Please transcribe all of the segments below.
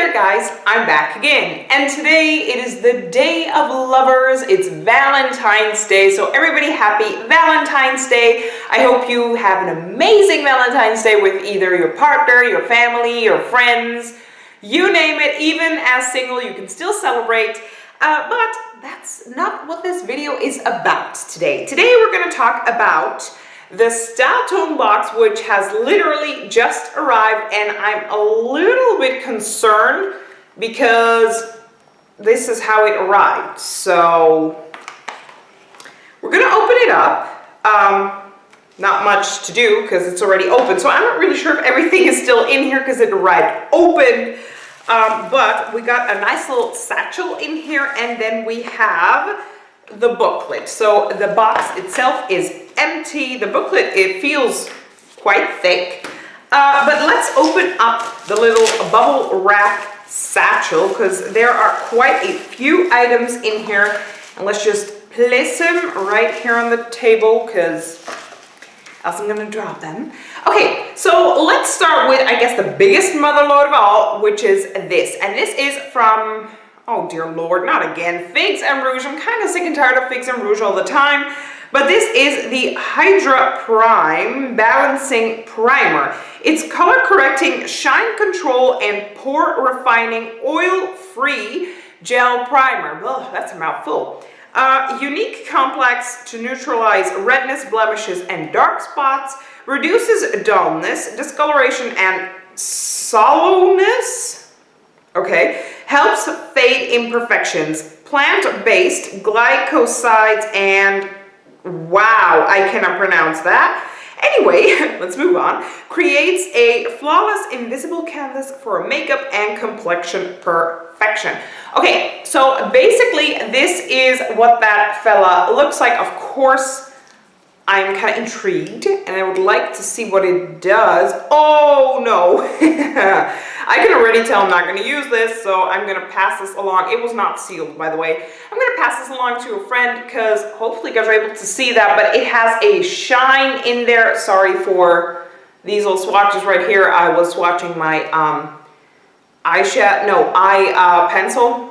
there guys, I'm back again, and today it is the day of lovers. It's Valentine's Day, so everybody happy Valentine's Day. I hope you have an amazing Valentine's Day with either your partner, your family, your friends, you name it. Even as single, you can still celebrate, but that's not what this video is about today. Today we're going to talk about the Styletone box, which has literally just arrived, and I'm a little bit concerned because this is how it arrived. So we're gonna open it up. Not much to do because it's already open, so I'm not really sure if everything is still in here because it arrived open. But we got a nice little satchel in here, and then we have the booklet. So the box itself is empty. The booklet, it feels quite thick. But let's open up the little bubble wrap satchel because there are quite a few items in here. And let's just place them right here on the table because else I'm gonna drop them. Okay, so let's start with, I guess, the biggest mother load of all, which is this. And this is from, oh dear Lord, not again, Figs and Rouge. I'm kind of sick and tired of Figs and Rouge all the time. But this is the Hydra Prime Balancing Primer. It's color correcting, shine control, and pore refining oil-free gel primer. Ugh, that's a mouthful. Unique complex to neutralize redness, blemishes, and dark spots. Reduces dullness, discoloration, and sallowness. Okay. Helps fade imperfections. Plant-based glycosides and wow, I cannot pronounce that. Anyway, let's move on. Creates a flawless invisible canvas for makeup and complexion perfection. Okay, so basically this is what that fella looks like. Of course, I'm kind of intrigued and I would like to see what it does. Oh no, I can already tell I'm not going to use this, so I'm going to pass this along. It was not sealed, by the way. I'm going to pass this along to a friend because hopefully you guys are able to see that, but it has a shine in there. Sorry for these little swatches right here. I was swatching my eye pencil.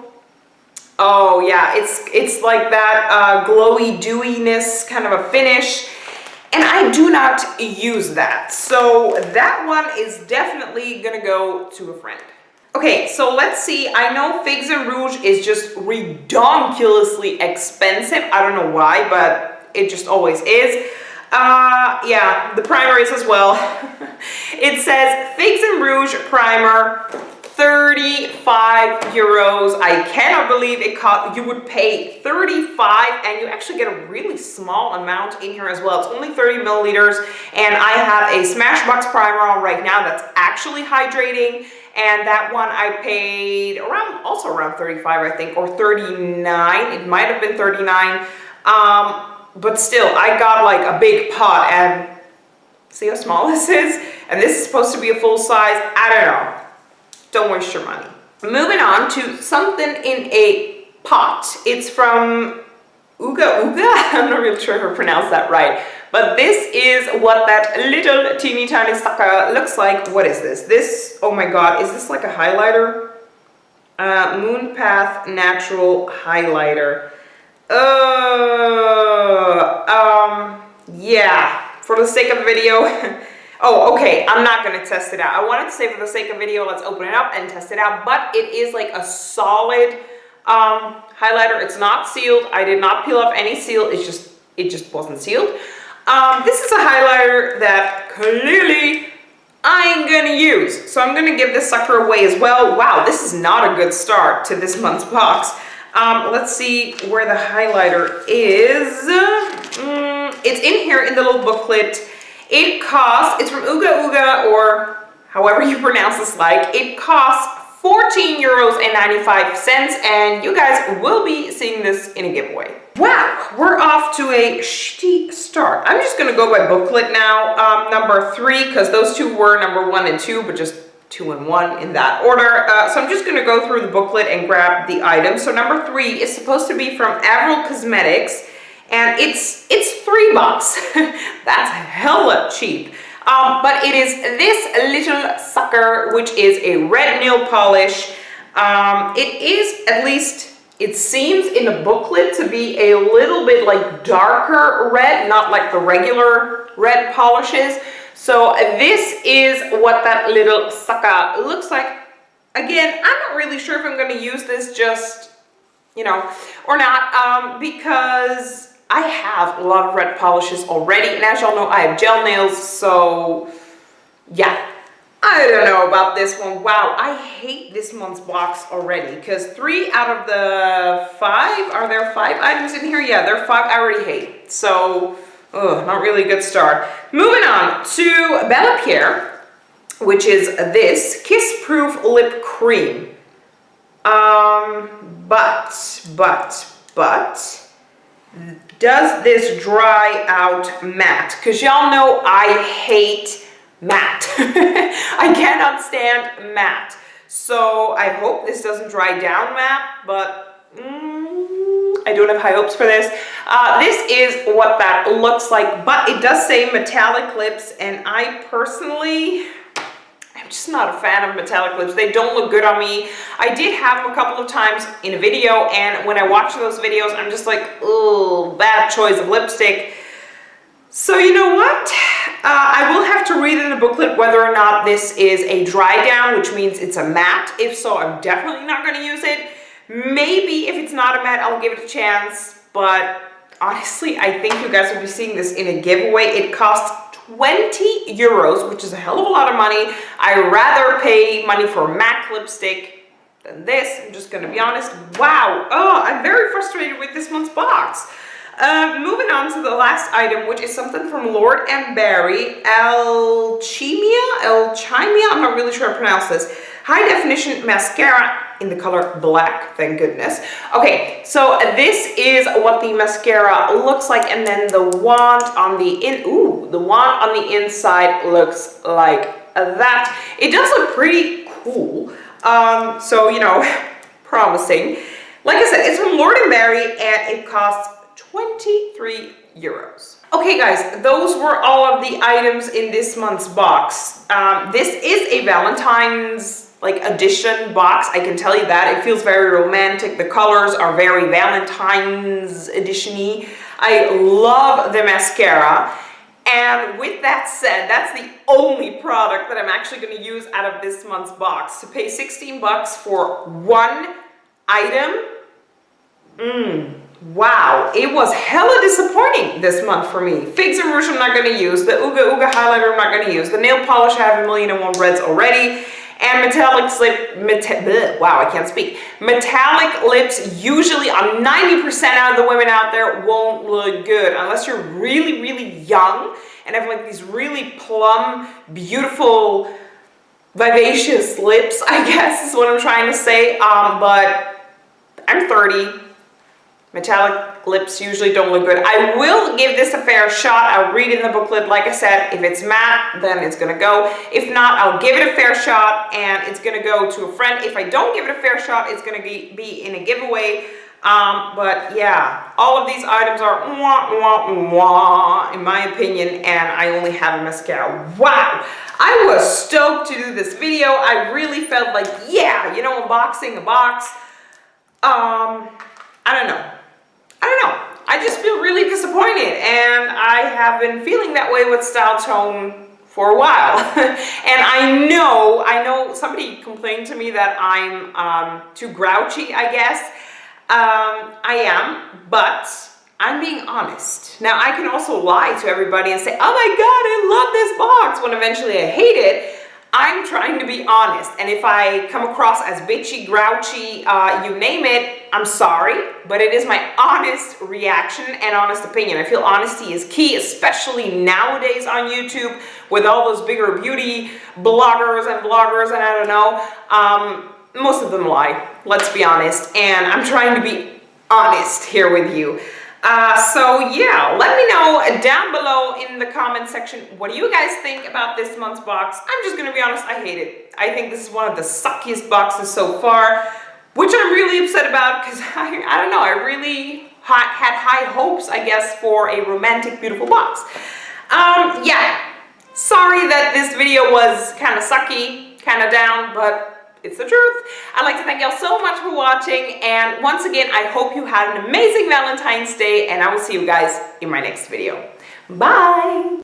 Oh yeah, it's like that glowy dewiness kind of a finish, and I do not use that. So that one is definitely gonna go to a friend. Okay, so let's see. I know Figs and Rouge is just redonkulously expensive. I don't know why, but it just always is. Yeah, the primer is as well. It says Figs and Rouge primer, 35 euros. I cannot believe it cost, you would pay 35 and you actually get a really small amount in here as well. It's only 30 milliliters, and I have a Smashbox primer on right now that's actually hydrating, and that one I paid also around 35, I think, or 39. It might have been 39. But still, I got like a big pot, and see how small this is? And this is supposed to be a full size. I don't know. Don't waste your money. Moving on to something in a pot. It's from Uga Uga. I'm not really sure if I pronounced that right. But this is what that little teeny tiny sucker looks like. What is this? This, oh my god, is this like a highlighter? Moon Path Natural Highlighter. Yeah, for the sake of the video. Oh, okay, I'm not going to test it out. I wanted to say for the sake of video, let's open it up and test it out. But it is like a solid highlighter. It's not sealed. I did not peel off any seal. It just wasn't sealed. This is a highlighter that clearly I ain't going to use. So I'm going to give this sucker away as well. Wow, this is not a good start to this month's box. Let's see where the highlighter is. It's in here in the little booklet. It costs, it's from Uga Uga, or however you pronounce this like. It costs 14 euros and 95 cents, and you guys will be seeing this in a giveaway. Wow, we're off to a shitty start. I'm just gonna go by booklet now. Number 3, because those two were number 1 and 2, but just 2 and 1 in that order. So I'm just gonna go through the booklet and grab the items. So number 3 is supposed to be from Avril Cosmetics, and it's $3. That's hella cheap. But it is this little sucker, which is a red nail polish. It is, at least it seems in the booklet, to be a little bit like darker red, not like the regular red polishes. So this is what that little sucker looks like. Again, I'm not really sure if I'm going to use this just, you know, or not, because I have a lot of red polishes already, and as y'all know, I have gel nails, so yeah. I don't know about this one. Wow, I hate this month's box already, because 3 out of the 5, are there 5 items in here? Yeah, there are 5 I already hate, so not really a good start. Moving on to Bella Pierre, which is this Kiss Proof Lip Cream. But, does this dry out matte? Because y'all know I hate matte. I cannot stand matte. So I hope this doesn't dry down matte, but I don't have high hopes for this. This is what that looks like, but it does say metallic lips, and I personally, I'm just not a fan of metallic lips. They don't look good on me. I did have them a couple of times in a video, and when I watch those videos, I'm just like, oh, bad choice of lipstick. So you know what? I will have to read in the booklet whether or not this is a dry down, which means it's a matte. If so, I'm definitely not going to use it. Maybe if it's not a matte, I'll give it a chance. But honestly, I think you guys will be seeing this in a giveaway. It costs 20 euros, which is a hell of a lot of money. I'd rather pay money for a MAC lipstick than this. I'm just going to be honest. Wow. Oh, I'm very frustrated with this month's box. Moving on to the last item, which is something from Lord & Berry, Alchemia, I'm not really sure how to pronounce this. High definition mascara in the color black, thank goodness. Okay, so this is what the mascara looks like, and then the wand on the inside looks like that. It does look pretty cool. So, you know, promising. Like I said, it's from Lord & Berry, and it costs 23 euros. Okay guys, those were all of the items in this month's box. This is a Valentine's edition box, I can tell you that. It feels very romantic. The colors are very Valentine's edition-y. I love the mascara. And with that said, that's the only product that I'm actually going to use out of this month's box. To pay 16 bucks for one item, wow, it was hella disappointing this month for me. Figs and Rouge I'm not going to use. The Ooga Ooga highlighter I'm not going to use. The nail polish I have 1,000,001 reds already. And metallic lips usually on 90% out of the women out there won't look good unless you're really, really young and have like these really plump, beautiful, vivacious lips, I guess is what I'm trying to say. But I'm 30. Metallic lips usually don't look good. I will give this a fair shot. I'll read in the booklet. Like I said, if it's matte, then it's going to go. If not, I'll give it a fair shot, and it's going to go to a friend. If I don't give it a fair shot, it's going to be in a giveaway. But yeah, all of these items are in my opinion, and I only have a mascara. Wow! I was stoked to do this video. I really felt like, yeah, you know, unboxing a box. I don't know. I just feel really disappointed, and I have been feeling that way with Styletone for a while. And I know somebody complained to me that I'm too grouchy, I guess. I am, but I'm being honest. Now, I can also lie to everybody and say, oh my God, I love this box, when eventually I hate it. I'm trying to be honest, and if I come across as bitchy, grouchy, you name it, I'm sorry, but it is my honest reaction and honest opinion. I feel honesty is key, especially nowadays on YouTube with all those bigger beauty bloggers and vloggers, and I don't know, most of them lie, let's be honest, and I'm trying to be honest here with you. So yeah, let me know down below in the comment section, what do you guys think about this month's box? I'm just gonna be honest, I hate it. I think this is one of the suckiest boxes so far, which I'm really upset about, because I don't know, I really had high hopes, I guess, for a romantic, beautiful box. Yeah, sorry that this video was kind of sucky, kind of down, but It's the truth. I'd like to thank y'all so much for watching. And once again, I hope you had an amazing Valentine's Day, and I will see you guys in my next video. Bye.